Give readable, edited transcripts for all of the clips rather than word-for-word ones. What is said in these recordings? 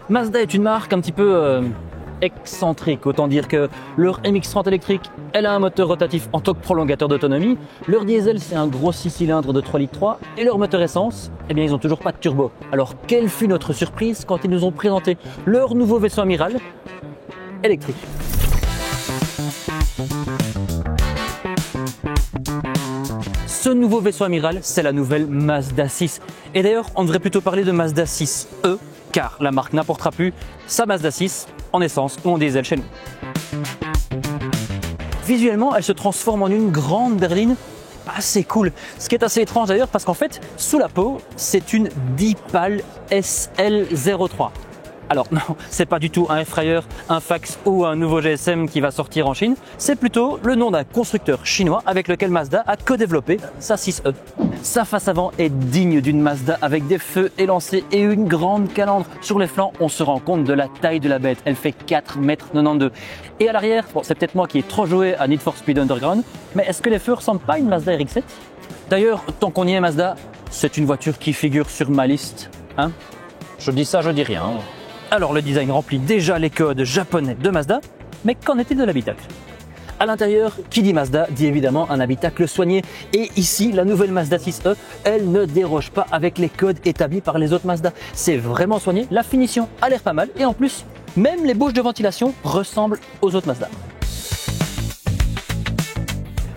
Mazda est une marque un petit peu excentrique, autant dire que leur MX-30 électrique, elle a un moteur rotatif en tant que prolongateur d'autonomie, leur diesel c'est un gros 6 cylindres de 3,3 litres et leur moteur essence, eh bien ils n'ont toujours pas de turbo. Alors quelle fut notre surprise quand ils nous ont présenté leur nouveau vaisseau amiral électrique. Ce nouveau vaisseau amiral, c'est la nouvelle Mazda 6. Et d'ailleurs, on devrait plutôt parler de Mazda 6e, car la marque n'apportera plus sa Mazda 6 en essence ou en diesel chez nous. Visuellement, elle se transforme en une grande berline assez cool. Ce qui est assez étrange d'ailleurs parce qu'en fait, sous la peau, c'est une Deepal SL03. Alors non, c'est pas du tout un Airfryer, un fax ou un nouveau GSM qui va sortir en Chine, c'est plutôt le nom d'un constructeur chinois avec lequel Mazda a co-développé sa 6e. Sa face avant est digne d'une Mazda avec des feux élancés et une grande calandre. Sur les flancs, on se rend compte de la taille de la bête, elle fait 4,92 m. Et à l'arrière, bon, c'est peut-être moi qui ai trop joué à Need for Speed Underground, mais est-ce que les feux ressemblent pas à une Mazda RX-7 ? D'ailleurs, tant qu'on y est Mazda, c'est une voiture qui figure sur ma liste. Hein ? Je dis ça, je dis rien. Alors le design remplit déjà les codes japonais de Mazda, mais qu'en est-il de l'habitacle ? À l'intérieur, qui dit Mazda dit évidemment un habitacle soigné. Et ici, la nouvelle Mazda 6e, elle ne déroge pas avec les codes établis par les autres Mazda. C'est vraiment soigné, la finition a l'air pas mal et en plus, même les bouches de ventilation ressemblent aux autres Mazda.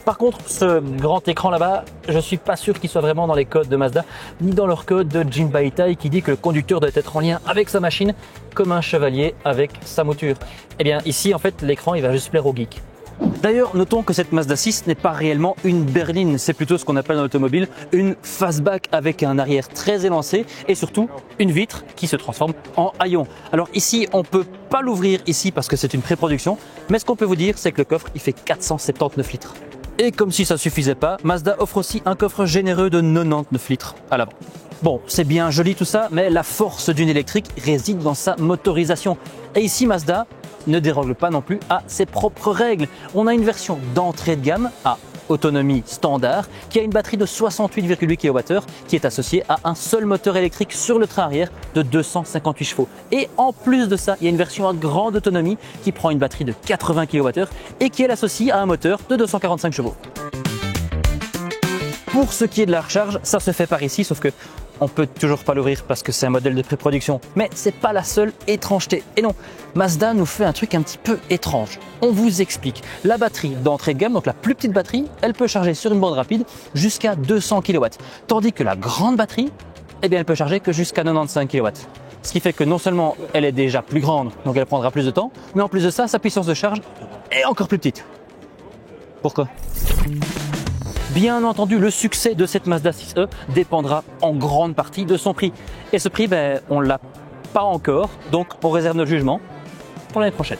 Par contre, ce grand écran là-bas, je suis pas sûr qu'il soit vraiment dans les codes de Mazda, ni dans leur code de Jinbaitai qui dit que le conducteur doit être en lien avec sa machine, comme un chevalier avec sa mouture. Eh bien ici, en fait, l'écran il va juste plaire aux geeks. D'ailleurs, notons que cette Mazda 6 n'est pas réellement une berline, c'est plutôt ce qu'on appelle dans l'automobile une fastback avec un arrière très élancé et surtout une vitre qui se transforme en haillon. Alors ici, on peut pas l'ouvrir ici parce que c'est une pré-production, mais ce qu'on peut vous dire, c'est que le coffre il fait 479 litres. Et comme si ça suffisait pas, Mazda offre aussi un coffre généreux de 99 litres à l'avant. Bon, c'est bien joli tout ça, mais la force d'une électrique réside dans sa motorisation. Et ici, Mazda ne déroge pas non plus à ses propres règles. On a une version d'entrée de gamme à autonomie standard qui a une batterie de 68,8 kWh qui est associée à un seul moteur électrique sur le train arrière de 258 chevaux. Et en plus de ça, il y a une version à grande autonomie qui prend une batterie de 80 kWh et qui est associée à un moteur de 245 chevaux. Pour ce qui est de la recharge, ça se fait par ici, sauf que on peut toujours pas l'ouvrir parce que c'est un modèle de pré-production. Mais c'est pas la seule étrangeté. Et non, Mazda nous fait un truc un petit peu étrange. On vous explique. La batterie d'entrée de gamme, donc la plus petite batterie, elle peut charger sur une bande rapide jusqu'à 200 kW. Tandis que la grande batterie, eh bien, elle peut charger que jusqu'à 95 kW. Ce qui fait que non seulement elle est déjà plus grande, donc elle prendra plus de temps, mais en plus de ça, sa puissance de charge est encore plus petite. Pourquoi ? Bien entendu, le succès de cette Mazda 6e dépendra en grande partie de son prix. Et ce prix, on ne l'a pas encore, donc on réserve notre jugement pour l'année prochaine.